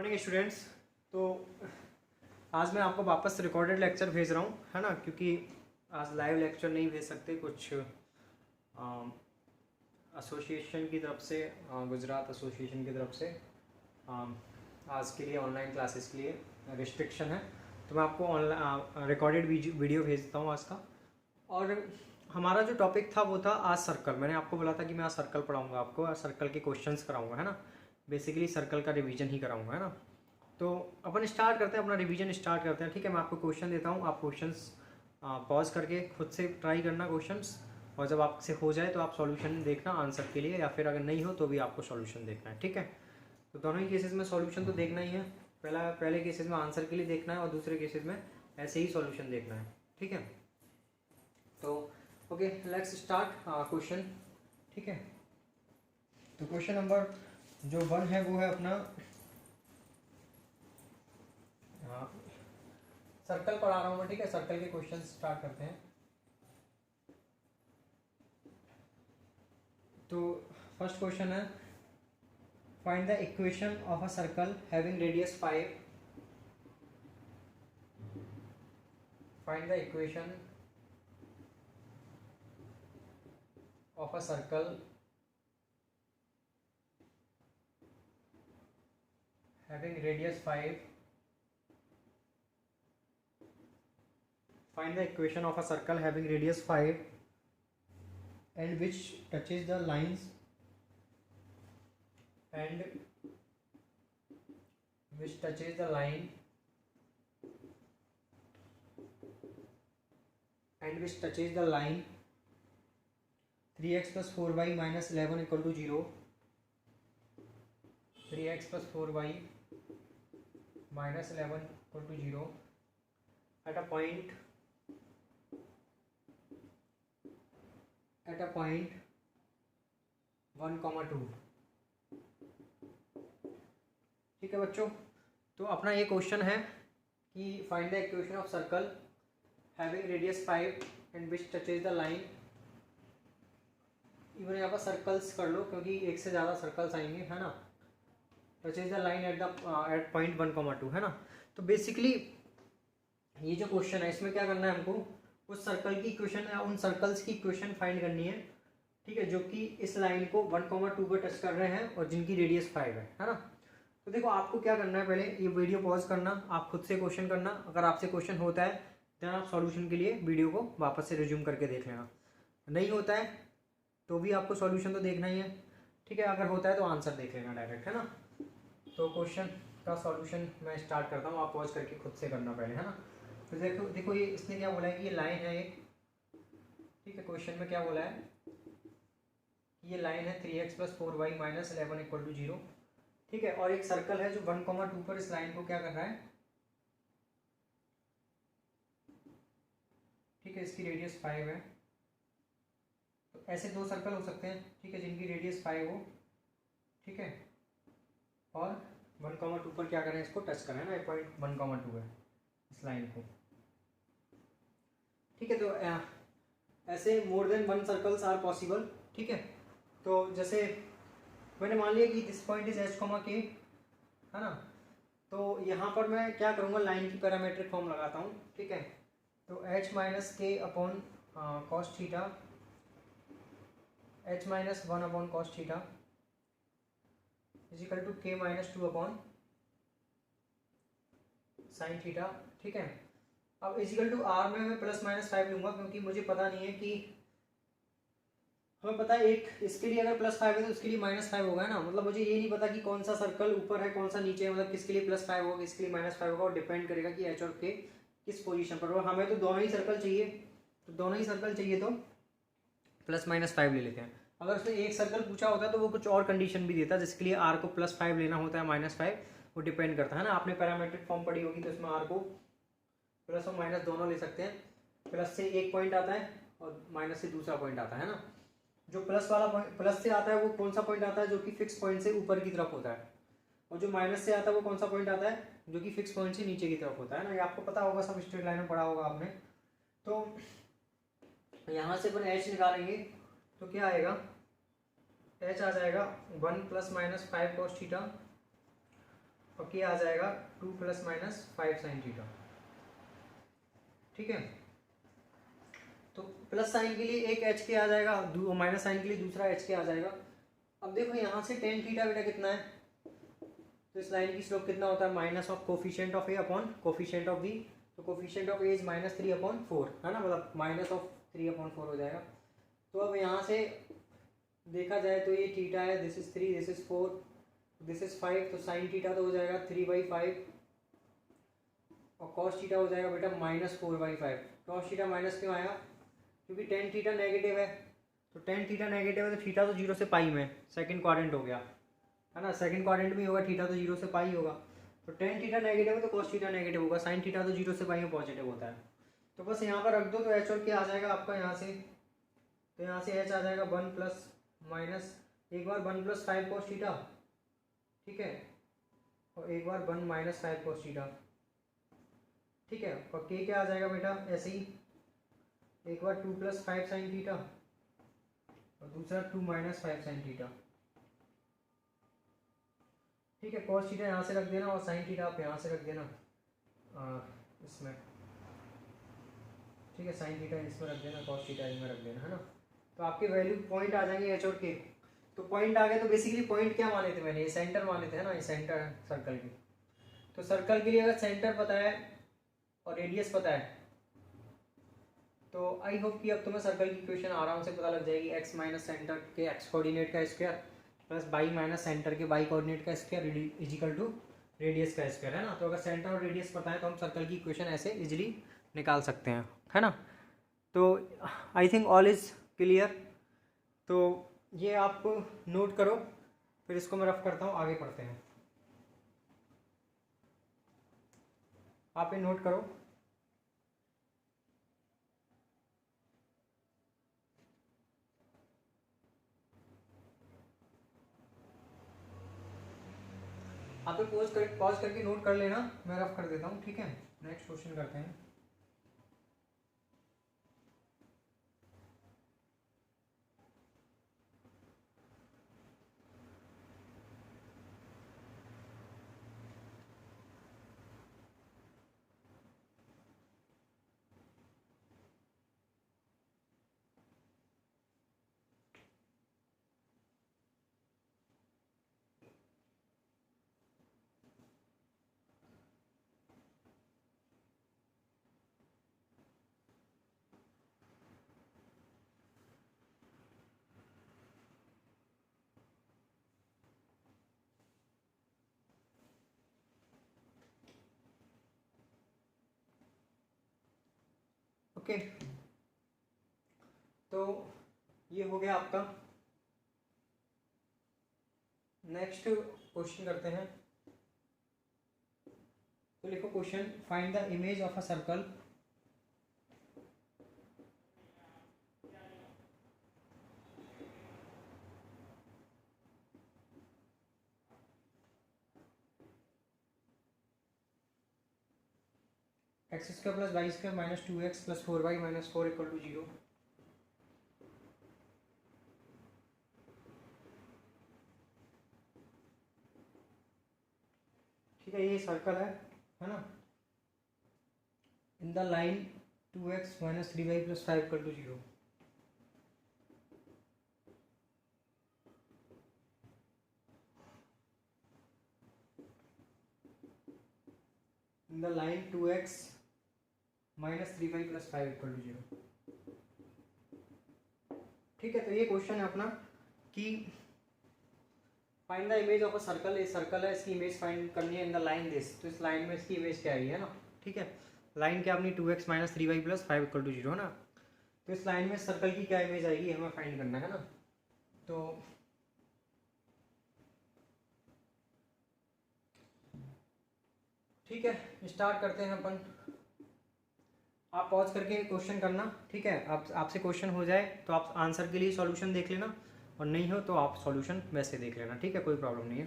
Morning students. तो आज मैं आपको वापस रिकॉर्डेड लेक्चर भेज रहा हूँ, है ना, क्योंकि आज लाइव लेक्चर नहीं भेज सकते। कुछ एसोसिएशन की तरफ से, गुजरात एसोसिएशन की तरफ से आज के लिए ऑनलाइन क्लासेस के लिए रिस्ट्रिक्शन है। तो मैं आपको ऑनलाइन रिकॉर्डेड वीडियो भेजता हूँ आज का। और हमारा जो टॉपिक था वो था आज सर्कल। मैंने आपको बोला था कि मैं आज सर्कल पढ़ाऊँगा आपको, आज सर्कल के क्वेश्चंस कराऊँगा, है ना। बेसिकली सर्कल का रिवीजन ही कराऊँगा, है ना। तो अपन स्टार्ट करते हैं, अपना रिवीजन स्टार्ट करते हैं। ठीक है, मैं आपको क्वेश्चन देता हूँ, आप क्वेश्चंस पॉज करके खुद से ट्राई करना क्वेश्चंस, और जब आपसे हो जाए तो आप सॉल्यूशन देखना आंसर के लिए, या फिर अगर नहीं हो तो भी आपको सॉल्यूशन देखना है। ठीक है, तो दोनों ही केसेस में सॉल्यूशन तो देखना ही है। पहले केसेस में आंसर के लिए देखना है और दूसरे केसेस में ऐसे ही सॉल्यूशन देखना है। ठीक है, तो ओके, लेट्स स्टार्ट क्वेश्चन। ठीक है, तो क्वेश्चन नंबर जो 1 है वो है अपना सर्कल पढ़ा रहा हूँ मैं। ठीक है, सर्कल के क्वेश्चन स्टार्ट करते हैं। तो फर्स्ट क्वेश्चन है, find the equation of a circle having radius 5। Find the equation of a circle having radius 5. Find the equation of a circle having radius 5 and which touches the lines and which touches the line and which touches the line 3x plus 4y minus 11 equal to 0. 3x plus 4y minus 11 equal to 0 at a point 1, 2. ठीक है बच्चों, तो अपना ये question है कि find the equation of circle having radius 5 and which touches the line. Even यहाँ पर सर्कल्स कर लो क्योंकि एक से ज़्यादा सर्कल्स आएंगे, है ना। Touches the line at point 1, 2, है ना। तो बेसिकली ये जो क्वेश्चन है इसमें क्या करना है हमको, उस सर्कल की इक्वेशन या उन सर्कल्स की इक्वेशन फाइंड करनी है। ठीक है, जो कि इस लाइन को 1, 2 पर टच कर रहे हैं और जिनकी रेडियस 5 है ना। तो देखो आपको क्या करना है, पहले ये वीडियो पॉज करना, आप खुद से क्वेश्चन करना। अगर आपसे क्वेश्चन होता है देन आप सॉल्यूशन के लिए वीडियो को वापस से रिज्यूम करके देख लेना। नहीं होता है तो भी आपको सॉल्यूशन तो देखना ही है। ठीक है, अगर होता है तो आंसर देख लेना डायरेक्ट, है ना। तो क्वेश्चन का सॉल्यूशन मैं स्टार्ट करता हूँ, आप पॉज करके खुद से करना पहले, है ना। तो देखो ये इसने क्या बोला है कि ये लाइन है एक। ठीक है, क्वेश्चन में क्या बोला है, ये लाइन है 3x plus 4y minus 11 equal to 0। ठीक है, और एक सर्कल है जो 1, 2 पर इस लाइन को क्या कर रहा है। ठीक है, इसकी रेडियस 5 है। तो ऐसे दो सर्कल हो सकते हैं, ठीक है, जिनकी रेडियस 5 हो। ठीक है, और 1, 2 पर क्या करें, इसको टच करें ना, 1, 2 है इस लाइन को। ठीक है, तो ऐसे more than 1 circles are possible. ठीक है, तो जैसे मैंने मान लिया कि this point is h, k, है ना। तो यहाँ पर मैं क्या करूँगा, लाइन की पैरामीट्रिक फॉर्म लगाता हूँ। ठीक है, तो h minus k upon cos theta, h minus 1 upon cos theta equal to k minus 2 upon sine theta. ठीक है, अब इजिकल टू r में मैं प्लस माइनस 5 लूँगा क्योंकि मुझे पता नहीं है कि, हमें पता है एक इसके लिए अगर +5 है तो उसके लिए -5 होगा, है ना। मतलब मुझे ये नहीं पता कि कौन सा सर्कल ऊपर है कौन सा नीचे है, मतलब किसके लिए +5 होगा किसके लिए -5 होगा, और डिपेंड करेगा कि h और k किस पोजीशन पर हो। हमें तो दोनों ही सर्कल चाहिए, तो दोनों ही सर्कल चाहिए तो +-5 ले लेते हैं। अगर उसने एक सर्कल पूछा होता तो वो कुछ और कंडीशन भी देता, जिसके लिए r को +5 लेना होता है -5, वो डिपेंड करता है ना। आपने पैरामीट्रिक फॉर्म पढ़ी होगी तो इसमें r को प्लस और माइनस दोनों ले सकते हैं। प्लस से एक पॉइंट आता है और माइनस से दूसरा पॉइंट आता है ना। जो प्लस वाला प्लस से आता है वो कौन सा पॉइंट आता है, जो कि फिक्स पॉइंट से ऊपर की तरफ होता है, और जो माइनस से आता है वो कौन सा पॉइंट आता है, जो कि फिक्स पॉइंट से नीचे की तरफ होता है ना। ये आपको पता होगा, सब स्ट्रेट लाइन में पढ़ा होगा आपने। तो यहाँ से अपन h निकालेंगे तो क्या आएगा, h आ जाएगा 1 ± 5 cos थीटा और के आ जाएगा 2 ± 5 sin थीटा। ठीक है, तो प्लस साइन के लिए एक एच के आ जाएगा, माइनस साइन के लिए दूसरा एच के आ जाएगा। अब देखो यहाँ से टेन थीटा बेटा कितना है, तो इस लाइन की स्लोप कितना होता है, minus of coefficient of A upon coefficient of B. तो कोफिशिएंट ऑफ ए इज -3/4 है ना, मतलब -3/4 हो जाएगा। तो अब यहाँ से देखा जाए तो ये थीटा है, this is 3, this is 4, this is 5, तो साइन थीटा तो हो जाएगा 3/5 और कॉस थीटा हो जाएगा बेटा -4/5। कॉस थीटा माइनस क्यों आया, क्योंकि टेन थीटा नेगेटिव है, तो टेन थीटा नेगेटिव है तो थीटा तो 0 से पाई में सेकंड क्वाड्रेंट हो गया है ना, सेकंड क्वाड्रेंट में होगा, थीटा तो 0 से पाई होगा। तो टेन थीटा नेगेटिव है तो कॉस थीटा नेगेटिव होगा, साइन थीटा तो 0 से पाई में पॉजिटिव होता है। तो बस यहाँ पर रख दो, तो एच और के आ जाएगा आपका यहाँ से, तो यहाँ से एच आ जाएगा 1 ± एक बार 1 + 5 cos थीटा, ठीक है, और एक बार 1 - 5 cos थीटा। ठीक है, और के क्या आ जाएगा बेटा ऐसे ही, एक बार 2 + 5 sin थीटा और दूसरा 2 - 5 sin थीटा। ठीक है, cos थीटा यहाँ से रख देना और sin थीटा आप यहाँ से रख देना इसमें। ठीक है, sin थीटा इसमें रख देना, cos थीटा इसमें रख देना, है ना। तो आपके वैल्यू पॉइंट आ जाएंगे एच और के। तो पॉइंट आ गए, तो बेसिकली पॉइंट क्या माने थे मैंने, ये सेंटर माने थे, है ना, ये सेंटर है सर्कल की। तो सर्कल के लिए अगर सेंटर पता है और रेडियस पता है तो आई होप कि अब तुम्हें सर्कल की इक्वेशन आराम से पता लग जाएगी। एक्स माइनस सेंटर के एक्स कोऑर्डिनेट का square plus by minus centre के बाई कोऑर्डिनेट का स्क्वायर इजिकल टू रेडियस का स्क्वायर, है ना। तो अगर सेंटर और रेडियस पता है तो हम सर्कल की इक्वेशन ऐसे इजीली निकाल सकते हैं, है ना। तो I think all is clear. तो ये आप नोट करो, फिर इसको मैं रफ करता हूँ, आगे पढ़ते हैं। आप ये नोट करो। आप पॉज करके नोट कर लेना, मैं रफ कर देता हूँ, ठीक है। नेक्स्ट क्वेश्चन करते हैं। ओके, तो ये हो गया आपका। नेक्स्ट क्वेश्चन करते हैं। तो लिखो question, find the image of a circle x² + y² - 2x + 4y - 4 = 0। ठीक है, ये सर्कल है ना। In the line 2x - 3y + 5 = 0। In the line 2x - 3y + 5 = 0। ठीक है, तो ये क्वेश्चन है अपना कि find the image of a circle. ये सर्कल है, इसकी इमेज फाइंड करनी है इन द लाइन दिस। तो इस लाइन में इसकी इमेज क्या आई है ना। ठीक है, लाइन क्या अपनी 2x - 3y + 5 = 0 है ना। तो इस लाइन में सर्कल की क्या इमेज आएगी हमें फाइंड करना है ना। तो ठीक है, स्टार्ट करते हैं अपन। आप पॉज करके क्वेश्चन करना, ठीक है। आपसे क्वेश्चन हो जाए तो आप आंसर के लिए सॉल्यूशन देख लेना, और नहीं हो तो आप सॉल्यूशन वैसे देख लेना, ठीक है, कोई प्रॉब्लम नहीं है।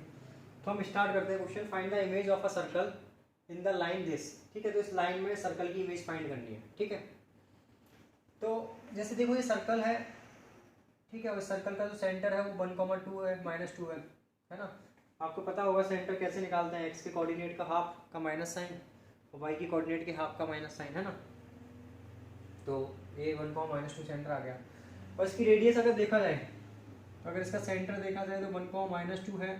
तो हम स्टार्ट करते हैं question. Find the image of a circle in the line this. ठीक है, तो इस लाइन में सर्कल की इमेज फाइंड करनी है, ठीक है। तो जैसे देखो ये सर्कल है, ठीक है, और सर्कल का जो सेंटर है वो 1,2 है, -2 है ना। आपको पता होगा सेंटर कैसे निकालते हैं, एक्स के कोऑर्डिनेट का हाफ का माइनस साइन और वाई की कोऑर्डिनेट के हाफ का माइनस साइन, है ना। तो ये 1,-2 सेंटर आ गया। और इसकी रेडियस अगर देखा जाए, अगर इसका सेंटर देखा जाए तो 1,-2 है।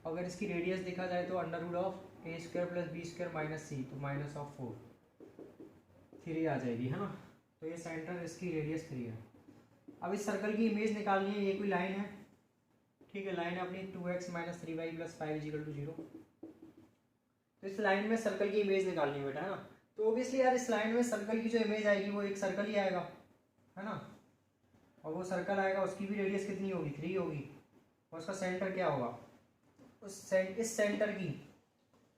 अगर इसकी रेडियस देखा जाए तो √(a² + b² - c), तो -4 आ जाएगी, है ना। तो ये सेंटर, इसकी रेडियस 3 है। अब इस सर्कल की इमेज निकालनी है। ये कोई लाइन है, ठीक है, लाइन है अपनी 2x - 3y + 5 = 0। तो इस लाइन में सर्कल की इमेज निकालनी है बेटा, है ना। तो ऑब्वियसली यार इस लाइन में सर्कल की जो इमेज आएगी वो एक सर्कल ही आएगा, है ना। और वो सर्कल आएगा, उसकी भी रेडियस कितनी होगी, 3 होगी। और उसका सेंटर क्या होगा, इस सेंटर की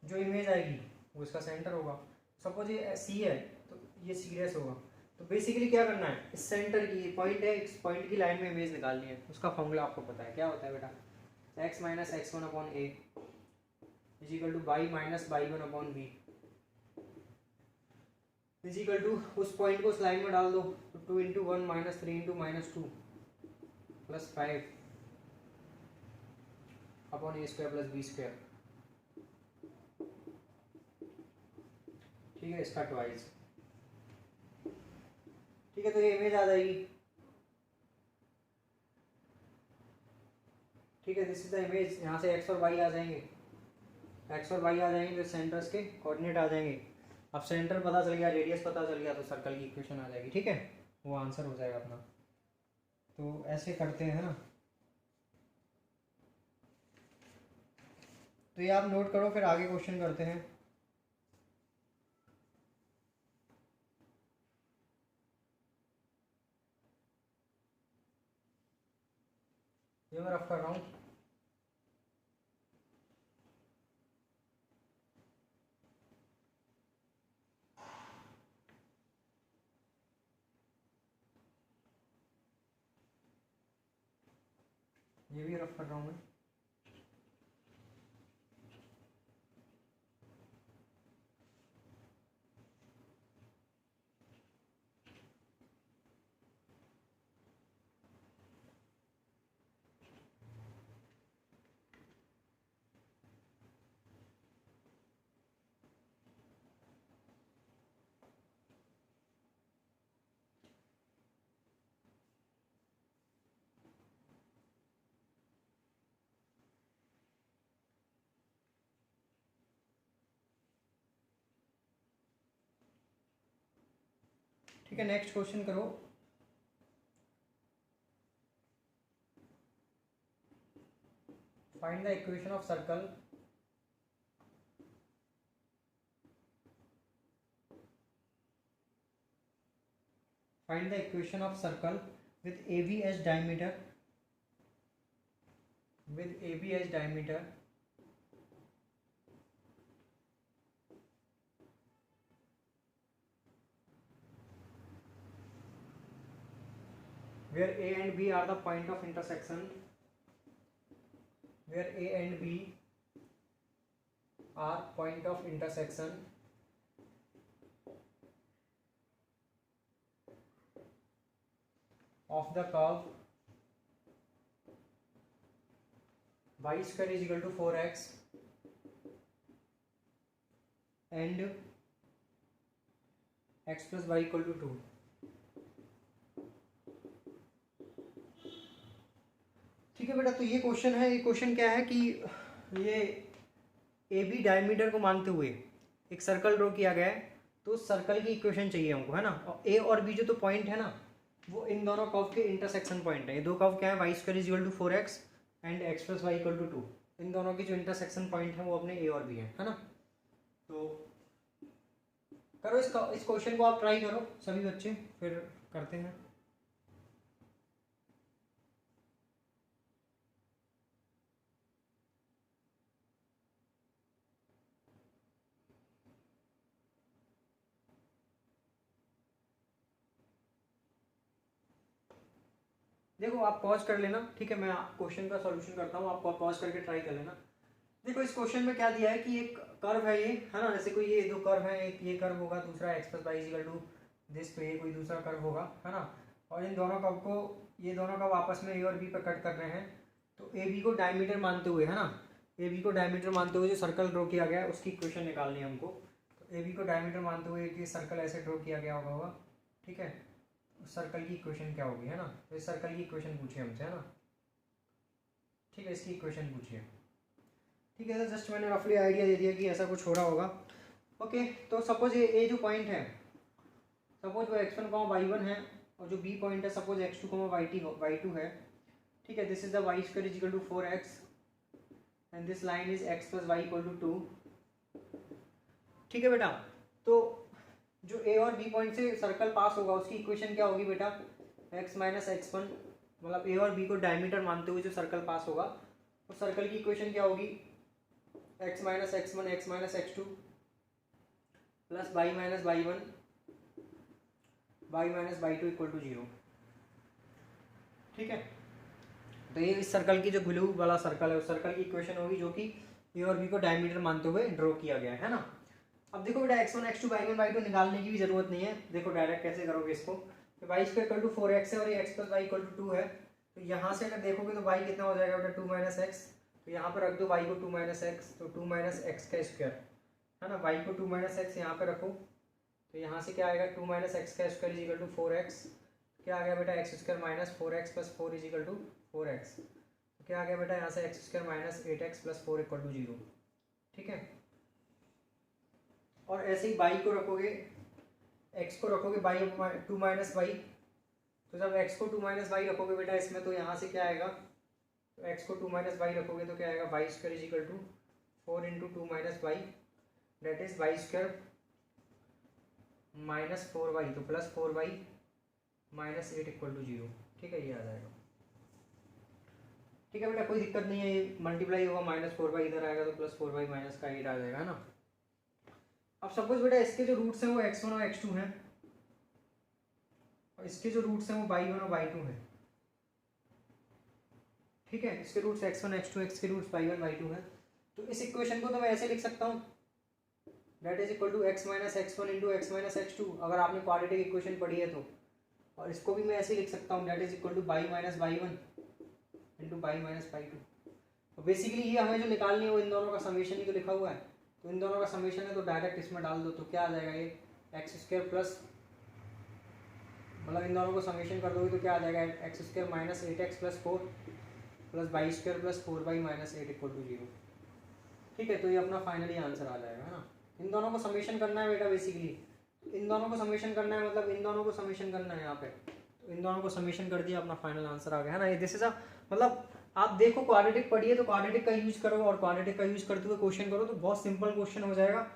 जो इमेज आएगी वो इसका सेंटर होगा। सपोज ये सी है तो ये C' होगा। तो बेसिकली क्या करना है, इस सेंटर की पॉइंट है, इस पॉइंट की लाइन में इमेज निकालनी है। उसका फॉर्मूला आपको पता है, क्या होता है बेटा, x - x1/a = y - y1/b उस पॉइंट को उस लाइन में डाल दो। तो 2 × 1 - 3 × -2 + 5 अपॉन a² + b², ठीक है, इसका ट्वाइस, ठीक है। तो ये इमेज आ जाएगी, ठीक है, दिस इज द इमेज। यहाँ से x और y आ जाएंगे, x और y आ जाएंगे, तो सेंटर्स के कोऑर्डिनेट आ जाएंगे। अब सेंटर पता चल गया, रेडियस पता चल गया, तो सर्कल की इक्वेशन आ जाएगी, ठीक है, वो आंसर हो जाएगा अपना। तो ऐसे करते हैं, है ना। तो ये आप नोट करो, फिर आगे क्वेश्चन करते हैं। ये मैं रफ कर रहा हूँ। ये भी रफ कर रहा हूँ मैं। ठीक है, नेक्स्ट क्वेश्चन करो। Find the equation of circle with AB as diameter where A and B are the point of intersection of the curve y² = 4x and x + y = 2। ठीक है बेटा, तो ये क्वेश्चन है। ये क्वेश्चन क्या है कि ये ए बी डायमीटर को मानते हुए एक सर्कल ड्रॉ किया गया है, तो सर्कल की इक्वेशन चाहिए हमको, है ना। और ए और बी जो तो पॉइंट है ना, वो इन दोनों कर्व के इंटरसेक्शन पॉइंट है। ये दो कर्व क्या है, y² = 4x and x + y = 2। इन दोनों की जो इंटरसेक्शन पॉइंट है वो अपने ए और बी है ना। तो करो इस क्वेश्चन को आप ट्राई करो सभी बच्चे, फिर करते हैं। देखो आप पॉज कर लेना, ठीक है, मैं क्वेश्चन का सॉल्यूशन करता हूँ, आप पॉज करके ट्राई कर लेना। देखो इस क्वेश्चन में क्या दिया है कि एक कर्व है ये, है ना। जैसे कोई ये दो कर्व है, एक ये कर्व होगा, दूसरा x + y = दिस, तो ये कोई दूसरा कर्व होगा, है ना। और इन दोनों कर्व को, ये दोनों कर्व आपस में ए और बी पर कट कर रहे हैं। तो ए बी को डायमीटर मानते हुए, है ना, ए बी को डायमीटर मानते हुए जो सर्कल ड्रॉ किया गया है उसकी इक्वेशन निकालनी है हमको। तो ए बी को डायमीटर मानते हुए कि सर्कल ऐसे ड्रॉ किया गया होगा, ठीक है, उस सर्कल की इक्वेशन क्या होगी, है ना। तो इस सर्कल की इक्वेशन पूछिए हमसे, है ना, ठीक है, इसकी इक्वेशन पूछिए, ठीक है। जस्ट मैंने रफली आइडिया दे दिया कि ऐसा कुछ हो रहा होगा। ओके, तो सपोज ये जो पॉइंट है, सपोज वो x1 y1 है, और जो b पॉइंट है सपोज x2 y2 है, ठीक है। This is the y square is equal to 4x and this line is x plus Y equal to 2, ठीक है बेटा। तो जो a और b पॉइंट से सर्कल पास होगा उसकी इक्वेशन क्या होगी बेटा, x माइनस x1, मतलब a और b को डायमीटर मानते हुए जो सर्कल पास होगा उस सर्कल की इक्वेशन क्या होगी, x minus x1 x minus x2 plus y minus y1 y minus y2 equal to 0, ठीक है। तो ये इस सर्कल की जो ब्लू वाला सर्कल है उस सर्कल की इक्वेशन होगी जो कि ए और बी को डायमीटर मानते हुए ड्रॉ किया गया है ना। अब देखो बेटा x1 x2 y1 y2 निकालने की भी जरूरत नहीं है, देखो डायरेक्ट कैसे करोगे इसको, तो y square equal to 4x है और ये x plus Y equal to 2 है, तो यहाँ से अगर देखोगे तो y कितना हो जाएगा बेटा 2 माइनस एक्स, तो यहाँ पर रख दो y को 2 माइनस एक्स, तो 2 माइनस एक्स का स्क्वायर, है ना, y को 2 माइनस एक्स यहाँ पे रखो, तो यहाँ से क्या आएगा 2 माइनस एक्स का square is equal to 4x, क्या आ गया बेटा X square minus 4x plus 4 is equal to 4x, तो क्या आ गया बेटा यहाँ से X square minus 8x plus 4 equal to 0, ठीक है। और ऐसे ही y को रखोगे, x को रखोगे बाई 2 माइनस वाई, तो जब x को 2 माइनस वाई रखोगे बेटा इसमें तो यहाँ से क्या आएगा, तो x को 2 माइनस वाई रखोगे तो क्या आएगा Y square is equal to 4 into 2 minus Y, that is Y square minus 4y, तो plus 4y minus 8 equal to 0, ठीक है, ये आ जाएगा, ठीक है बेटा, कोई दिक्कत नहीं है, ये मल्टीप्लाई होगा माइनस 4y इधर आएगा तो प्लस 4y माइनस का 8 आ जाएगा, है ना। अब सपोज बेटा इसके जो रूट्स हैं वो x1 और x2 हैं और इसके जो रूट्स हैं वो y1 और y2 हैं, ठीक है, इसके रूट्स x1 x2 x के रूट्स y1 y2 हैं, तो इस इक्वेशन को तो मैं ऐसे लिख सकता हूँ, that is equal to x minus x1 into x minus x2, अगर आपने क्वाड्रेटिक इक्वेशन पढ़ी है तो, और इसको भी मैं ऐसे लिख सकता हूँ, that is equal to y minus y1 into y minus y2। तो बेसिकली ये हमें जो निकालनी है वो इन दोनों का समेशन ही तो लिखा हुआ है, तो इन दोनों का समेशन है तो डायरेक्ट इसमें डाल दो, तो क्या आ जाएगा ये एक्स स्क्वायर प्लस, मतलब इन दोनों को समेशन कर दोगे तो क्या आ जाएगा X square minus 8x plus 4 plus Y square plus 4y minus 8 equal to 0, ठीक है। तो ये अपना फाइनली आंसर आ जाएगा, है ना। इन दोनों को समेशन करना है बेटा, बेसिकली इन दोनों को समेशन करना है, मतलब इन दोनों को समेशन करना है यहाँ पे, तो इन दोनों को समेशन कर दिया, अपना फाइनल आंसर आ गया, है ना। दिस इज अ, मतलब आप देखो क्वाड्रेटिक पढ़िए तो क्वाड्रेटिक का यूज करो और क्वाड्रेटिक का यूज करते हुए क्वेश्चन करो तो बहुत सिंपल क्वेश्चन हो जाएगा,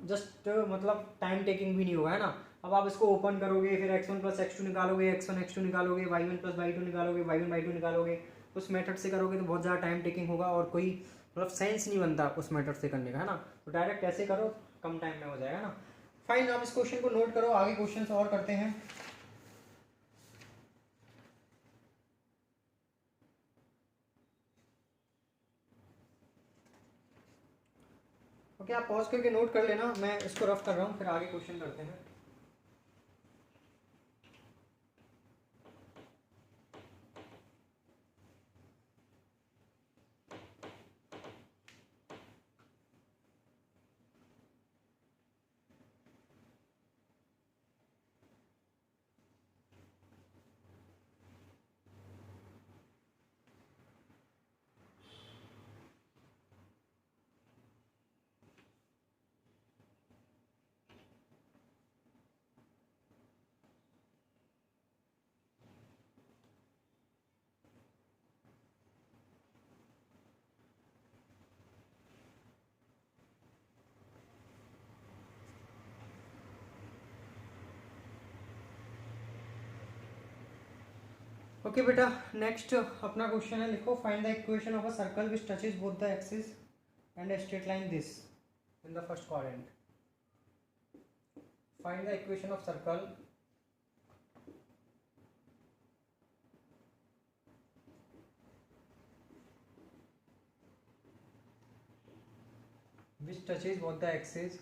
जस्ट मतलब टाइम टेकिंग भी नहीं होगा, है ना। अब आप इसको ओपन करोगे फिर x1 प्लस x2 निकालोगे, x1 x2 निकालोगे, y1 प्लस y2 निकालोगे, y1 y2 निकालोगे, उस मेथड से करोगे तो बहुत ज़्यादा टाइम टेकिंग होगा और कोई मतलब सेंस नहीं बनता उस मेथड से करने का, है ना। तो डायरेक्ट ऐसे करो, कम टाइम में हो जाएगा ना। फाइन, आप इस क्वेश्चन को नोट करो, आगे क्वेश्चन और करते हैं। ओके, आप पॉज करके नोट कर लेना, मैं इसको रफ कर रहा हूँ, फिर आगे क्वेश्चन करते हैं। ओके बेटा, नेक्स्ट अपना क्वेश्चन है, लिखो find the equation of a circle which touches both the axis and a straight line this in the first quadrant. Find the equation of circle which touches both the axes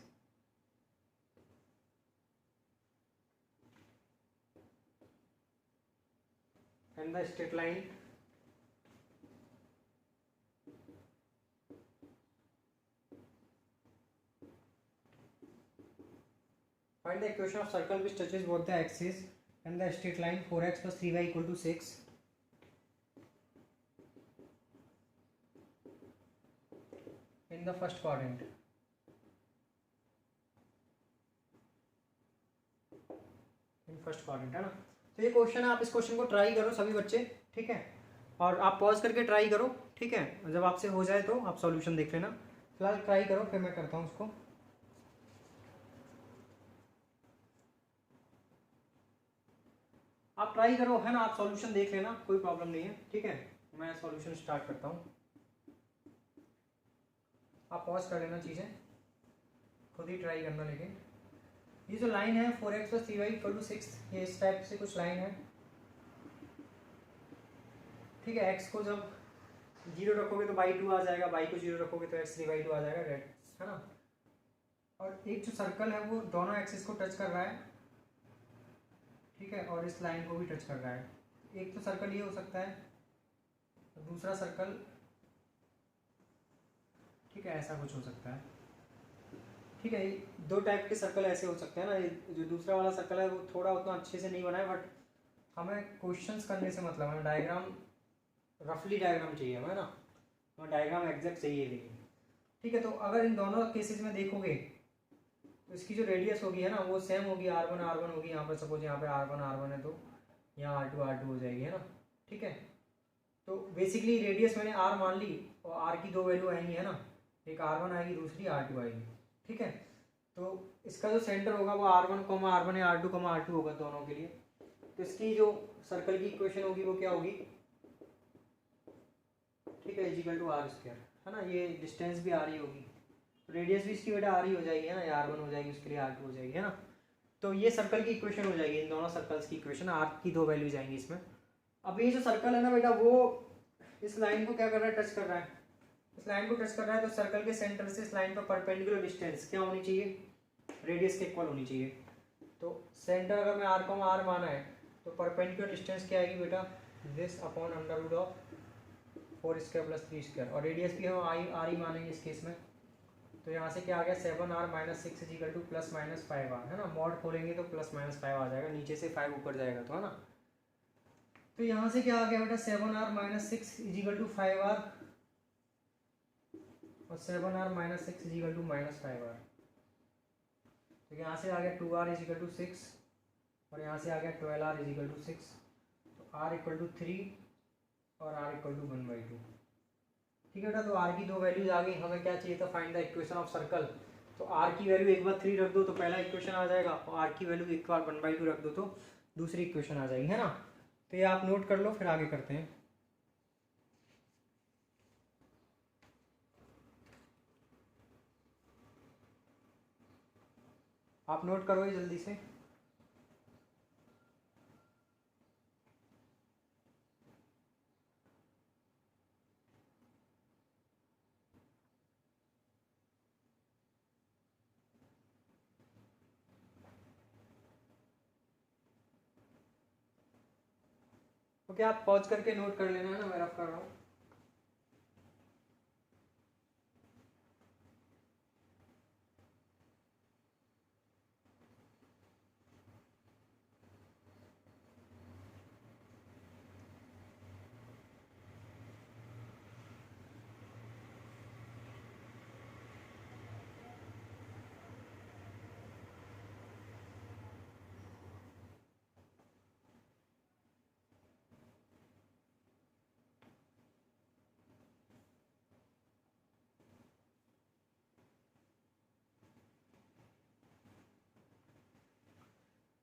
and the straight line Find the equation of circle which touches both the axes and the straight line 4x plus 3y equal to 6 in the first quadrant. In first quadrant है ना। तो ये question है, आप इस question को try करो सभी बच्चे, ठीक है, और आप पॉज करके ट्राई करो, ठीक है, जब आपसे हो जाए तो आप सॉल्यूशन देख लेना। फिलहाल ट्राई करो, फिर मैं करता हूँ उसको। आप ट्राई करो, है ना, आप सॉल्यूशन देख लेना, कोई प्रॉब्लम नहीं है, ठीक है। मैं सॉल्यूशन स्टार्ट करता हूँ, आप पॉज कर लेना, चीज़ें खुद ही ट्राई करना। लेकिन ये जो लाइन है 4x plus 3y equal to 6, ये इस टाइप से कुछ लाइन है, ठीक है। x को जब 0 रखोगे तो बाई 2 आ जाएगा, बाई को 0 रखोगे तो x 3/2 आ जाएगा, है ना। और एक जो सर्कल है वो दोनों एक्सिस को टच कर रहा है, ठीक है, और इस लाइन को भी टच कर रहा है। एक तो सर्कल ये हो सकता है, दूसरा सर्कल, ठीक है, ऐसा कुछ हो सकता है, ठीक है। दो टाइप के सर्कल ऐसे हो सकते हैं ना। जो दूसरा वाला सर्कल है वो थोड़ा उतना अच्छे से नहीं बना है, बट हमें क्वेश्चंस करने से मतलब है, डायग्राम रफली डायग्राम चाहिए हमें ना, हमें डायग्राम एग्जैक्ट चाहिए लेकिन, ठीक है। तो अगर इन दोनों केसेस में देखोगे तो इसकी जो रेडियस होगी, है ना, वो सेम होगी, r1 होगी। यहाँ पर सपोज यहाँ पे r1 है तो यहाँ r2 हो जाएगी, है ना, ठीक है। तो बेसिकली रेडियस मैंने r मान ली और r की दो वैल्यू आएंगी, है ना, एक r1 आएगी, दूसरी r2 आएगी, ठीक है। तो इसका जो सेंटर होगा वो r1 या r2 होगा दोनों के लिए। तो इसकी जो सर्कल की इक्वेशन होगी वो क्या होगी, ठीक है, इजिकल टू r स्क्वायर, है ना। ये डिस्टेंस भी आ रही होगी, रेडियस भी इसकी बेटा r ही हो जाएगी, है ना, ये r1 हो जाएगी, उसके लिए r2 हो जाएगी, है ना। तो ये सर्कल की इक्वेशन हो जाएगी, इन दोनों सर्कल्स की इक्वेशन, r की दो वैल्यू जाएंगी इसमें। अब ये जो सर्कल है ना बेटा, वो इस लाइन को क्या कर रहा है, टच कर रहा है, इस लाइन को टच कर रहा है। तो सर्कल के सेंटर से इस लाइन पर परपेंडिकुलर डिस्टेंस क्या होनी चाहिए, रेडियस के इक्वल होनी चाहिए। तो सेंटर अगर मैं r माना है तो परपेंडिकुलर डिस्टेंस क्या आएगी बेटा, this upon under root of 4 square plus 3 square, और रेडियस भी हम r ही मानेंगे इस केस में। तो यहाँ से क्या आ गया, 7r minus 6 equal to plus minus 5r, है ना। मॉड खोलेंगे तो प्लस माइनस 5 आ जाएगा, नीचे से 5 ऊपर जाएगा तो, है ना। तो यहाँ से क्या आ गया बेटा, 7r minus 6 equal to 5r, और 7r minus 6 equal to minus 5r। तो यहाँ से आ गया 2r इजिकल टू 6, और यहाँ से आ गया 12r इजिकल टू 6। तो r इक्वल टू 3 और r इक्वल टू 1/2, ठीक है बेटा। तो r की दो वैल्यूज आ गई, हमें क्या चाहिए था, find the equation of circle. तो r की वैल्यू एक बार 3 रख दो तो पहला इक्वेशन आ जाएगा, और r की वैल्यू एक बार 1/2 रख दो तो दूसरी इक्वेशन आ जाएगी, है ना। तो ये आप नोट कर लो, फिर आगे करते हैं। आप नोट करो ये जल्दी से। ओके, आप पॉज करके नोट कर लेना, है ना, मैं रफ कर रहा हूँ।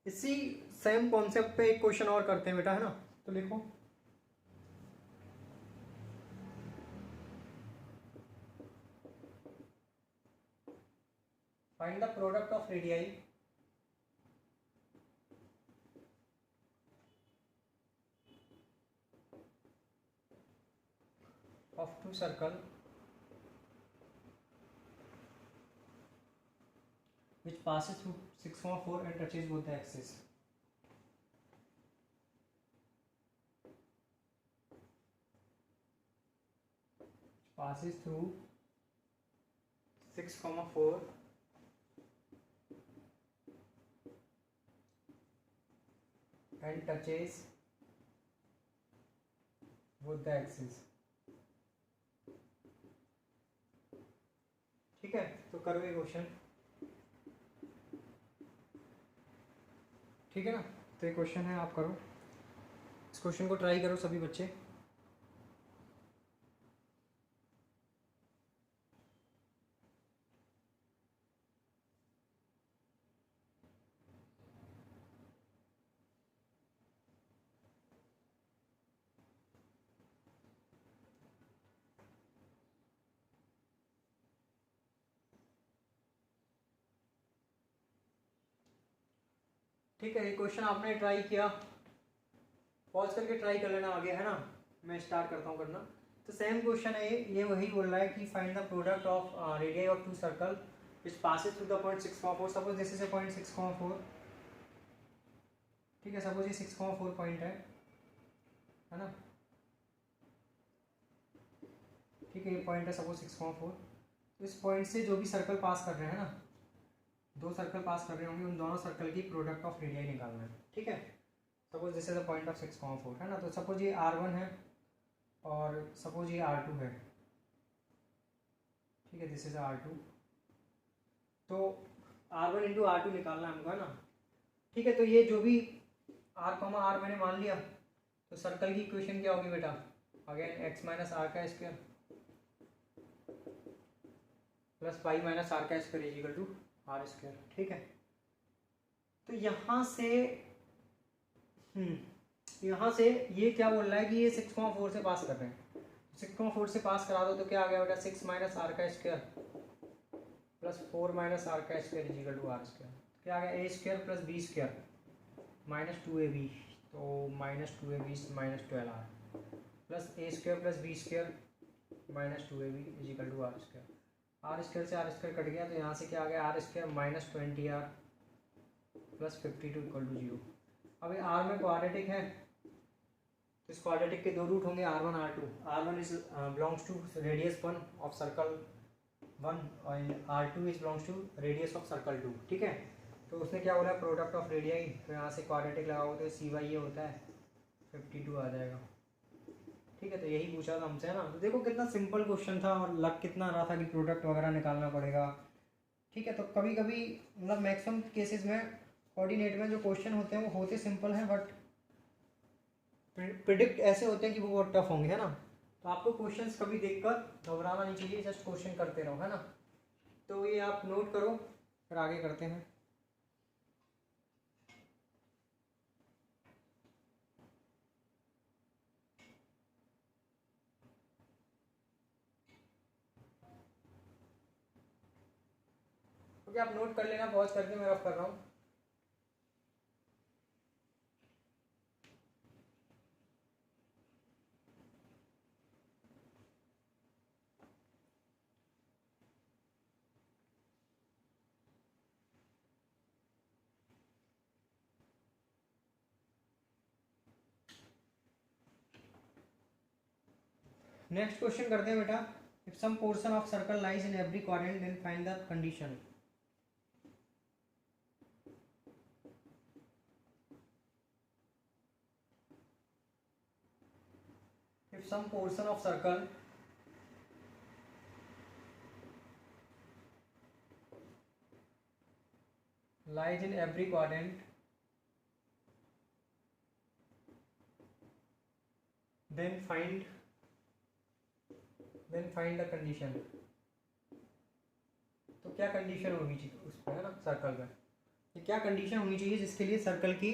इसी सेम कॉन्सेप्ट पे एक क्वेश्चन और करते हैं बेटा, है ना। तो लिखो, find the product of radii of two circle which passes through 6,4 and touches both the axes. Passes through 6,4 and touches with the axis। ठीक है, तो करो ये क्वेश्चन। ठीक है ना, तो ये क्वेश्चन है, आप करो इस क्वेश्चन को, ट्राई करो सभी बच्चे। ठीक है, ये क्वेश्चन आपने ट्राई किया, पॉज करके ट्राई कर लेना आगे, है ना। मैं स्टार्ट करता हूँ करना। तो सेम क्वेश्चन है ये वही बोल रहा है कि find the product of radius of two circle which passes through the point 6,4। Suppose this is a point 6,4। ठीक है, सपोज ये 6,4 पॉइंट है ना। ठीक है, ये पॉइंट है सपोज 6,4। तो इस पॉइंट से जो भी सर्कल पास कर रहे हैं ना, दो सर्कल पास कर रहे होंगे, उन दोनों सर्कल की प्रोडक्ट ऑफ रेडियस निकालना है। ठीक है, suppose this is the point of 6,4 है ना। तो सपोज ये R1 है और सपोज ये R2 है। ठीक है, दिस इज R2। तो R1 इंटू R2 निकालना है हमको, है ना। ठीक है, तो ये जो भी R, मैंने मान लिया, तो सर्कल की इक्वेशन क्या होगी बेटा, अगेन x माइनस आर का square plus pi minus r का square is equal to r square. ठीक है, तो यहाँ से ये क्या बोल रहा है कि ये 6,4 से पास कर रहे हैं। 6,4 से पास करा दो तो क्या आ गया बेटा, 6 माइनस आर का स्क्वायर प्लस 4 माइनस आर का square is equal to r square. क्या आ गया, a square plus b square minus 2ab, तो minus 2ab minus 12r plus a square plus b square minus 2ab is equal to r square. R square से r square cut गया, तो यहाँ से क्या आ गया, r square minus 20r plus 52 equal to 0। अब ये आर में क्वाड्रेटिक है, तो इस क्वाड्रेटिक के दो रूट होंगे R1 R2। R1 is belongs to radius 1 of circle 1 और R2 is belongs to radius of circle 2। ठीक है, तो उसने क्या बोला, प्रोडक्ट ऑफ रेडियाई, तो यहाँ से क्वाड्रेटिक लगाओ तो CY ये होता है 52 आ जाएगा। ठीक है, तो यही पूछा था हमसे, है ना। तो देखो कितना सिंपल क्वेश्चन था और लग कितना रहा था कि प्रोडक्ट वगैरह निकालना पड़ेगा। ठीक है, तो कभी कभी मतलब मैक्सिमम केसेस में कोऑर्डिनेट में जो क्वेश्चन होते हैं वो होते सिंपल हैं, बट प्रिडिक्ट ऐसे होते हैं कि वो बहुत टफ होंगे, है ना। तो आपको क्वेश्चंस कभी देखकर घबराना नहीं चाहिए, जस्ट क्वेश्चन करते रहो, है ना। तो ये आप नोट करो, फिर आगे करते हैं। ओके, आप नोट कर लेना, पॉज करके मैं रफ कर रहा हूँ। नेक्स्ट क्वेश्चन करते हैं बेटा। If some portion of circle lies in every quadrant then find the condition. If some portion of circle lies in every quadrant then find the condition। तो क्या कंडीशन होनी चाहिए उस पर, है ना, सर्कल में। ये क्या कंडीशन होनी चाहिए जिसके लिए सर्कल की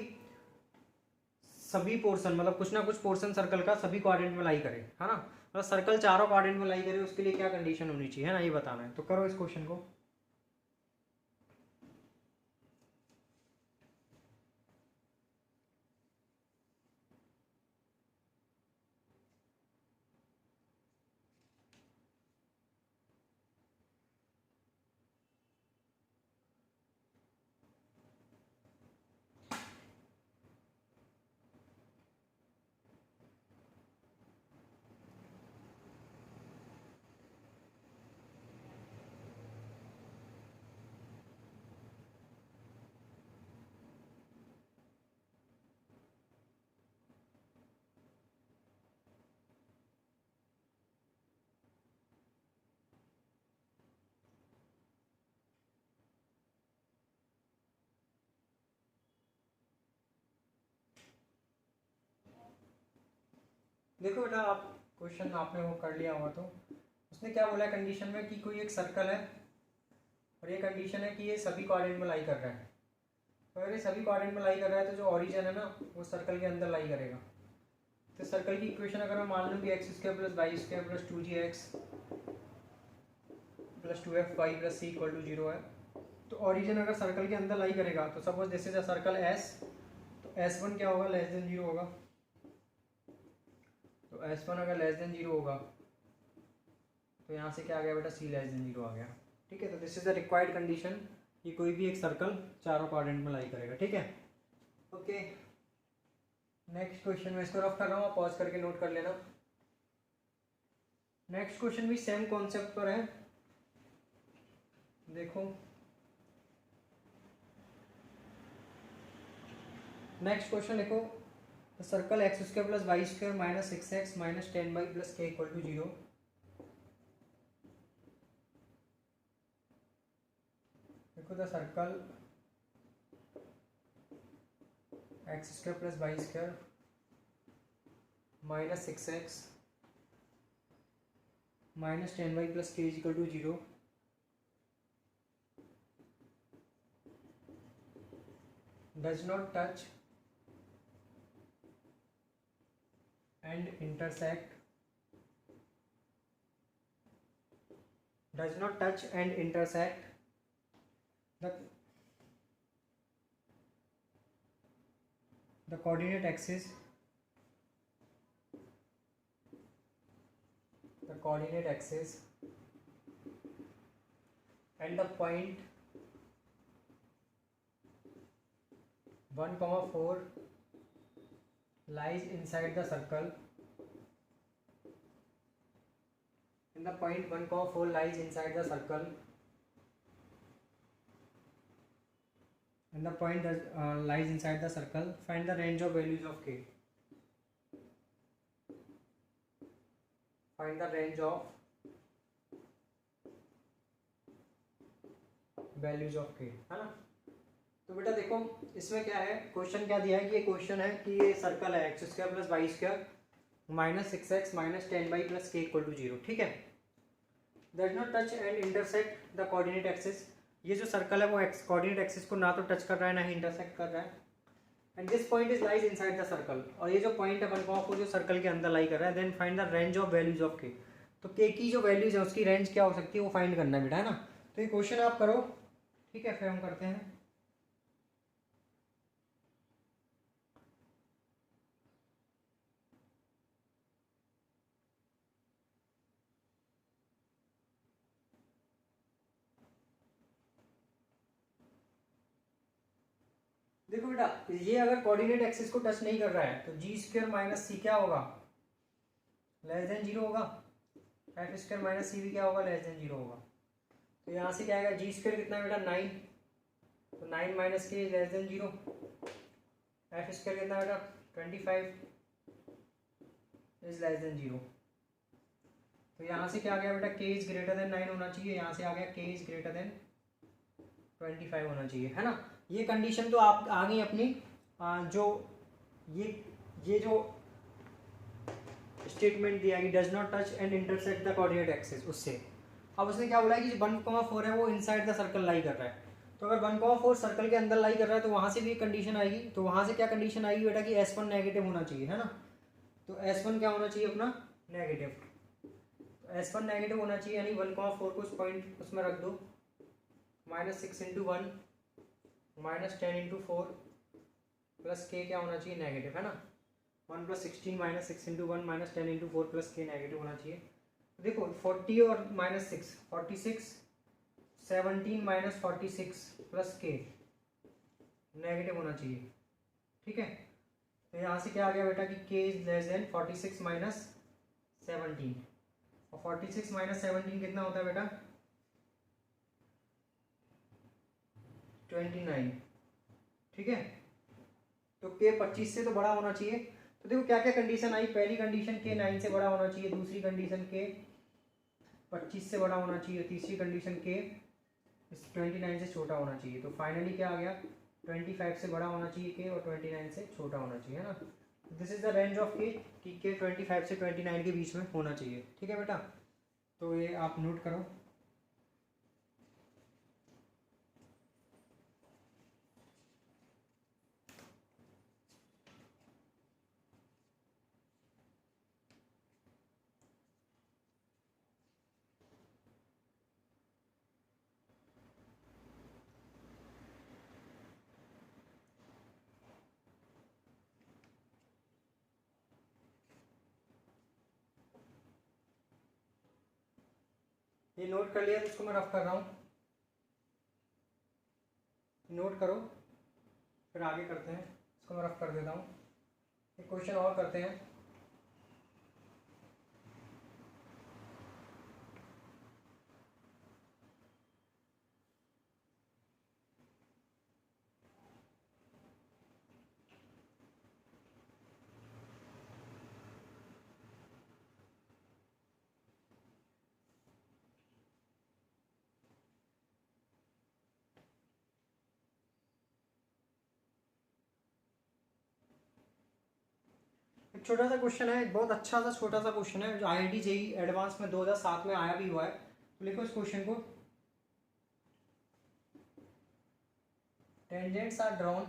सभी पोर्शन, मतलब कुछ ना कुछ पोर्शन सर्कल का सभी क्वाड्रेंट में लाई करे, है ना। मतलब सर्कल चारों क्वाड्रेंट में लाई करे, उसके लिए क्या कंडीशन होनी चाहिए, है ना, ये बताना है। तो करो इस क्वेश्चन को। देखो बेटा, आप क्वेश्चन आपने वो कर लिया हुआ, तो उसने क्या बोला कंडीशन में कि कोई एक सर्कल है और ये कंडीशन है कि ये सभी कोऑर्डिनेट में लाई कर रहा है। तो अगर ये सभी कोऑर्डिनेट में लाई कर रहा है तो जो ओरिजिन है ना वो सर्कल के अंदर लाई करेगा। तो सर्कल की इक्वेशन अगर मैं मान लूँ कि X square plus Y square plus 2gx plus 2fy plus c equal to 0 है, तो ओरिजिन अगर सर्कल के अंदर लाई करेगा तो suppose this is a circle S, तो S1 क्या होगा, लेस देन 0 होगा। तो S1 अगर लेस देन 0 होगा तो यहाँ से क्या आ गया बेटा, C लेस देन 0 आ गया। ठीक है, तो this is the required condition कि कोई भी एक सर्कल चारों कोऑर्डिनेट में लाई करेगा। ठीक है, ओके। नेक्स्ट क्वेश्चन में इसको रफ कर रहा हूँ, आप पॉज करके नोट कर लेना। नेक्स्ट क्वेश्चन भी सेम कॉन्सेप्ट पर है। देखो नेक्स्ट क्वेश्चन लिखो, the circle X square plus Y square minus 6x minus 10y plus k equal to 0। देखो the circle X square plus Y square minus 6x minus 10y plus k equal to 0 does not touch and intersect the coordinate axis and the point 1,4 lies inside the circle, and the point 1,4 lies inside the circle, and the point lies inside the circle. Find the range of values of k. Find the range of values of k, है ना। तो बेटा देखो इसमें क्या है, question क्या दिया है कि ये क्वेश्चन है कि ये सर्कल है X square plus Y square minus 6x minus 10y plus k equal to 0। ठीक है, does not touch and intersect the coordinate axis. ये जो सर्कल है वो एक्स कोऑर्डिनेट एक्सिस को ना तो टच कर रहा है ना ही इंटरसेक्ट कर रहा है। And this point is lies inside the circle, और ये जो पॉइंट है 1,4 जो सर्कल के अंदर लाई कर रहा है। Then find the range of values of k। तो k की जो वैल्यूज है उसकी रेंज क्या हो सकती है वो फाइंड करना है बेटा, है ना। तो ये क्वेश्चन आप करो, ठीक है, फिर हम करते हैं। देखो बेटा, ये अगर कोऑर्डिनेट एक्सिस को टच नहीं कर रहा है तो जी स्क्वायर माइनस सी क्या होगा, लेस देन 0 होगा। एफ स्क्वायर माइनस सी भी क्या होगा, लेस देन 0 होगा। तो यहाँ से क्या आएगा, जी स्क्वायर कितना बेटा 9, तो 9 माइनस के लेस देन 0। एफ स्क्वायर कितना बेटा 25 इज लेस देन 0। तो यहाँ से क्या आ गया बेटा, के इज ग्रेटर देन 9 होना चाहिए। यहाँ से आ गया के इज ग्रेटर देन 25 होना चाहिए, है ना। ये कंडीशन तो आप आ गई अपनी जो ये जो स्टेटमेंट दिया कि does not touch and intersect the coordinate axis, उससे। अब उसने क्या बोला है कि 1,4 है वो इनसाइड द सर्कल लाई कर रहा है। तो अगर 1,4 सर्कल के अंदर लाई कर रहा है तो वहाँ से भी एक कंडीशन आएगी। तो वहाँ से क्या कंडीशन आएगी बेटा कि S1 नेगेटिव होना चाहिए, है ना। तो S1 क्या होना चाहिए अपना, नेगेटिव। तो S1 नेगेटिव होना चाहिए, यानी 1,4 को उस पॉइंट उसमें रख दो। -6 × 1 -10 × 4 प्लस k क्या होना चाहिए, नेगेटिव, है ना। 1 + 16 -6 × 1 -10 × 4 प्लस k नेगेटिव होना चाहिए। देखो 40 और -6 46, 17 - 46 प्लस k नेगेटिव होना चाहिए। ठीक है, तो यहाँ से क्या आ गया बेटा कि k इज लेस देन 46 - 17, और 46 - 17 कितना होता है बेटा, 29। ठीक है, तो k 25 से तो बड़ा होना चाहिए। तो देखो क्या क्या कंडीशन आई। पहली कंडीशन k 9 से बड़ा होना चाहिए, दूसरी कंडीशन k 25 से बड़ा होना चाहिए, तीसरी कंडीशन k 29 से छोटा होना चाहिए। तो फाइनली क्या आ गया, 25 से बड़ा होना चाहिए k और 29 से छोटा होना चाहिए, है ना। This is the range of के, कि के 25 से 29 के बीच में होना चाहिए। ठीक है बेटा, तो ये आप नोट करो। ये नोट कर लिया तो इसको मैं रफ कर रहा हूँ, नोट करो, फिर आगे करते हैं। इसको मैं रफ कर देता हूँ, एक क्वेश्चन और करते हैं। एक छोटा सा क्वेश्चन है, बहुत अच्छा सा छोटा सा क्वेश्चन है, जो IIT JEE एडवांस में 2007 में आया भी हुआ है। तो लिखो इस क्वेश्चन को, tangents are drawn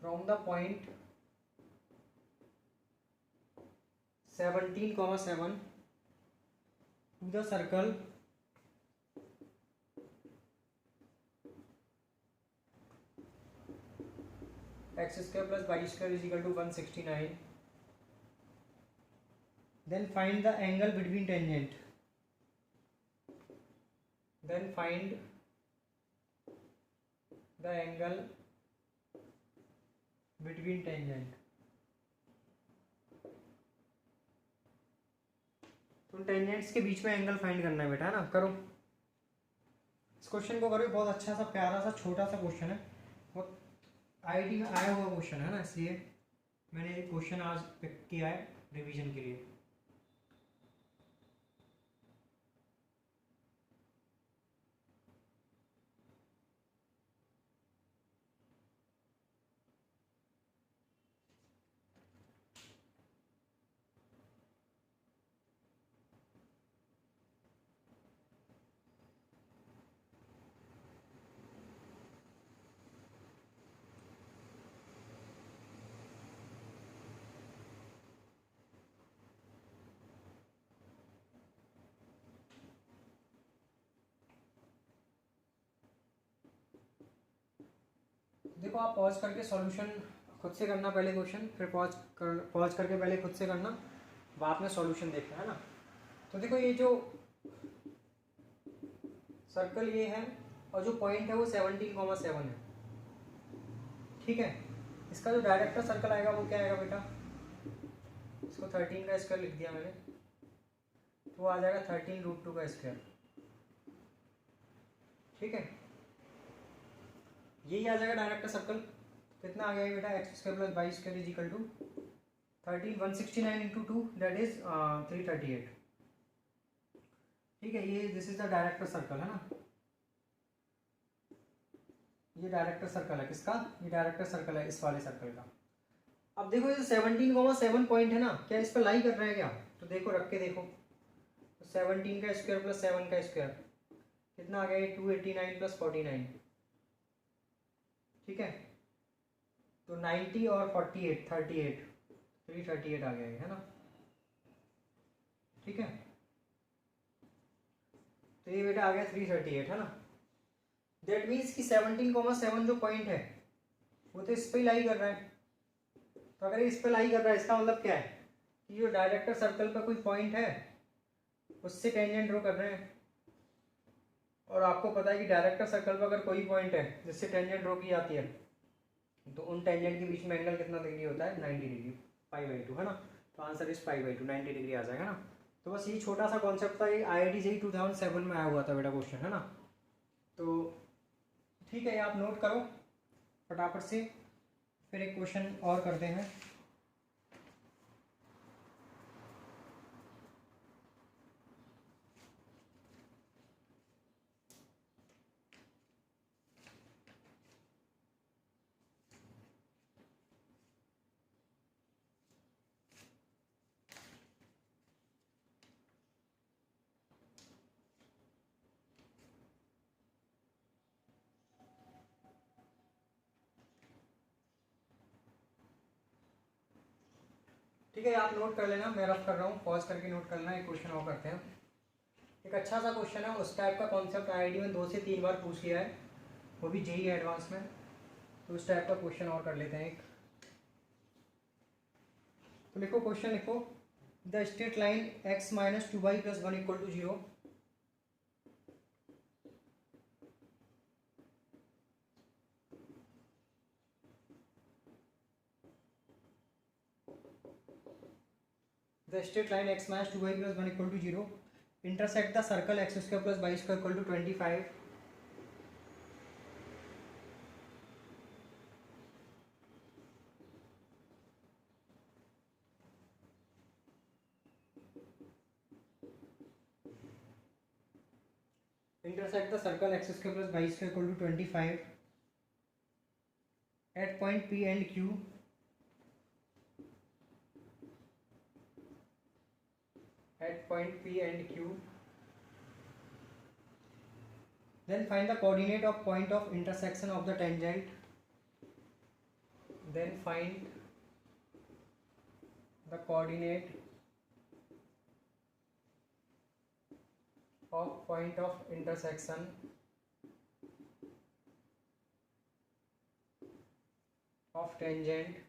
from the point 17,7 to the circle x square plus y square is equal to 169. Then find the angle between tangent. Then find the angle between tangent. तो टेंजेंट्स के बीच में angle find करना है बेटा, है ना। करो इस क्वेश्चन को, करो। बहुत अच्छा सा प्यारा सा छोटा सा क्वेश्चन है, बहुत IIT में आया हुआ क्वेश्चन है ना, इसलिए मैंने ये क्वेश्चन आज पिक किया है रिवीजन के लिए। देखो आप पॉज करके सॉल्यूशन खुद से करना, पहले क्वेश्चन, फिर पॉज करके पहले खुद से करना, बाद में सॉल्यूशन देखना, है ना। तो देखो ये जो सर्कल ये है और जो पॉइंट है वो 17,7 है। ठीक है, इसका जो डायरेक्टर सर्कल आएगा वो क्या आएगा बेटा, इसको 13 का स्क्वायर लिख दिया मैंने, तो वो आ जाएगा 13√2 का स्क्वायर। ठीक है, यही आ जाएगा डायरेक्टर सर्कल। कितना आ गया बेटा, X square plus Y square is equal to 169 into 2 that is 338। ठीक है, ये this is the director circle, है ना। ये डायरेक्टर सर्कल है किसका, ये डायरेक्टर सर्कल है इस वाले सर्कल का। अब देखो ये 17,7 पॉइंट है ना, क्या इस पर लाई कर रहा है क्या, तो देखो रख के देखो, तो 17 का स्क्वायर प्लस 7 का स्क्वायर कितना आ गया, ये 289 प्लस 49। ठीक है, तो 90 और 48 38 338 आ गया है ना। ठीक है, तो ये बेटा आ गया 338, है ना। दैट मीन्स कि 17,7 जो पॉइंट है वो तो इस पे लाई कर रहा है। तो अगर इस पे लाई कर रहा है इसका मतलब क्या है कि जो डायरेक्टर सर्कल पर कोई पॉइंट है उससे टेंजेंट ड्रॉ कर रहे हैं। और आपको पता है कि डायरेक्टर सर्कल पर अगर कोई पॉइंट है जिससे टेंजेंट ड्रॉ की जाती है तो उन टेंजेंट के बीच में एंगल कितना डिग्री होता है, 90 डिग्री, π/2, है ना। तो आंसर इज π/2, 90 डिग्री आ जाएगा ना। तो बस ये छोटा सा कॉन्सेप्ट था, ये IIT JEE 2007 में आया हुआ था बेटा क्वेश्चन, है ना। तो ठीक है, आप नोट करो फटाफट से, फिर एक क्वेश्चन और करते हैं। ठीक है, आप नोट कर लेना, मैं रफ कर रहा हूँ, पॉज करके नोट कर लेना। एक क्वेश्चन और करते हैं, एक अच्छा सा क्वेश्चन है, उस टाइप का कॉन्सेप्ट आईआईटी में 2 से 3 बार पूछ लिया है, वो भी जेईई एडवांस में, तो उस टाइप का क्वेश्चन और कर लेते हैं एक। तो लिखो, क्वेश्चन लिखो, the straight line x minus 2y plus 1 equal to 0 the straight line x minus 2y plus 1 equal to 0 intersect the circle x square plus y square equal to 25. Intersect the circle x square plus y square equal to 25 at point P and Q. At point P and Q. Then find the coordinate of point of intersection of the tangent. Then find the coordinate of point of intersection of tangent.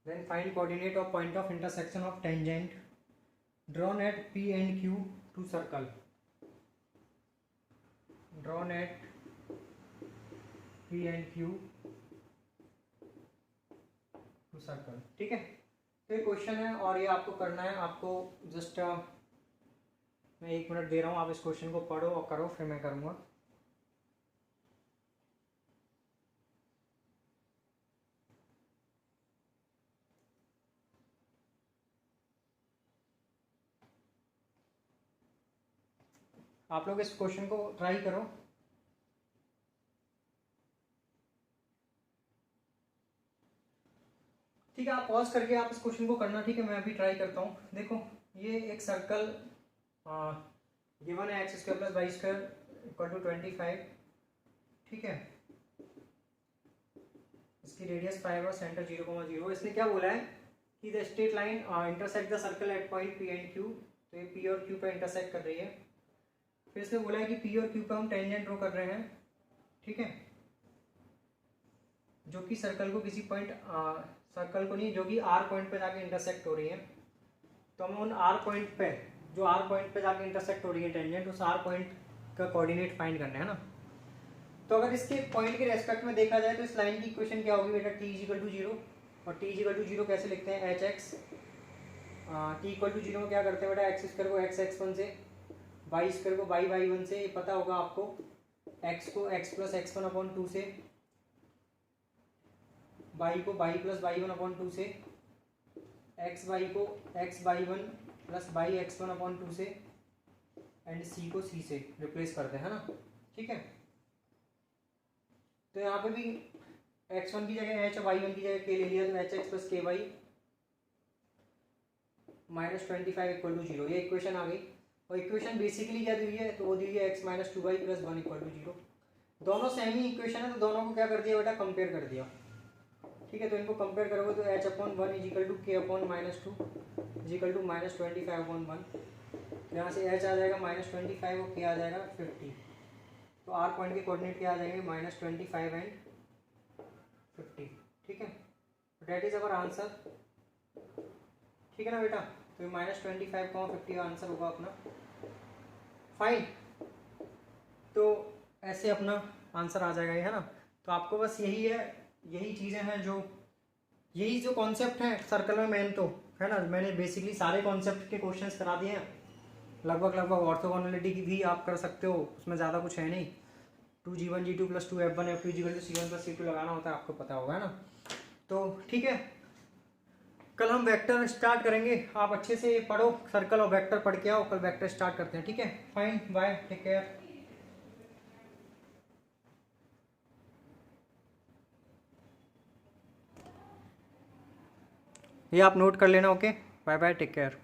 Then find coordinate of point of intersection of tangent drawn at P and Q to circle. Drawn at P and Q to circle. ठीक है, तो ये question है और ये आपको करना है। आपको जस्ट मैं 1 मिनट दे रहा हूँ, आप इस क्वेश्चन को पढ़ो और करो, फिर मैं करूँगा। आप लोग इस क्वेश्चन को ट्राई करो। ठीक है, आप पॉज करके आप इस क्वेश्चन को करना। ठीक है, मैं अभी ट्राई करता हूँ। देखो, ये एक सर्कल गिवन है X square plus Y square equal to 25। ठीक है, इसकी रेडियस 5 और सेंटर 0,0। इसने क्या बोला है कि the straight line intersect the circle eight point P and Q. तो ये पी और क्यू पे इंटरसेक्ट कर रही है। फिर इसने बोला है कि पी और क्यू पे हम टेंजेंट ड्रॉ कर रहे हैं। ठीक है, जो कि सर्कल को किसी पॉइंट सर्कल को नहीं, जो कि आर पॉइंट पे जाके इंटरसेक्ट हो रही है। तो हम उन आर पॉइंट पे, जो आर पॉइंट पे जाके इंटरसेक्ट हो रही है टेंजेंट, उस आर पॉइंट का कोऑर्डिनेट फाइंड करना है ना। तो अगर इसके पॉइंट के रेस्पेक्ट में देखा जाए तो इस लाइन की इक्वेशन क्या होगी बेटा, t इक्वल टू 0। और t इक्वल टू 0 कैसे लिखते हैं, एच एक्स। t इक्वल टू 0 में क्या करते हैं बेटा, एक्स स्क्वायर को एक्स एक्स वन से, वाई स्क्वायर को वाई वाई वन से, ये पता होगा आपको, x को x plus X one upon 2 से, y को y plus Y one upon 2 से, एक्स वाई को X Y one plus Y X one upon 2 से, एंड c को c से रिप्लेस करते हैं ना। ठीक है, तो यहाँ पे भी x1 की जगह h, y1 की जगह k ले लिया, तो एच एक्स प्लस के वाई माइनस 25 इक्वल टू 0। ये इक्वेशन आ गई। और इक्वेशन बेसिकली क्या दी हुई है, तो वो दी हुई है x minus 2y plus 1 equal to 0। दोनों सेम ही इक्वेशन है, तो दोनों को क्या कर दिया बेटा, कंपेयर कर दिया। ठीक है, तो इनको कंपेयर करोगे तो h upon 1 is equal to k upon minus 2 is equal to minus 25 upon 1। यहाँ से h आ जाएगा माइनस 25 और k आ जाएगा 50। तो आर पॉइंट के कोऑर्डिनेट क्या आ जाएंगे, माइनस 25 एंड 50। ठीक है, डेट इज अवर आंसर। ठीक है ना बेटा, तो माइनस 25 का 50 आंसर होगा अपना। फाइन, तो ऐसे अपना आंसर आ जाएगा, ये है ना। तो आपको बस यही है, यही चीज़ें हैं जो, यही जो कॉन्सेप्ट है सर्कल में मेन, तो है ना। मैंने बेसिकली सारे कॉन्सेप्ट के क्वेश्चंस करा दिए हैं लगभग। ऑर्थोगोनलिटी की भी आप कर सकते हो, उसमें ज़्यादा कुछ है नहीं। 2g1 g2 plus 2f1 f2 equal to c1 plus c2 लगाना होता है, आपको पता होगा, है ना। तो ठीक है, कल हम वेक्टर स्टार्ट करेंगे। आप अच्छे से पढ़ो, सर्कल और वेक्टर पढ़ के आओ, कल वेक्टर स्टार्ट करते हैं। ठीक है, फाइन, बाय, टेक केयर। ये आप नोट कर लेना। Okay, bye bye, take care.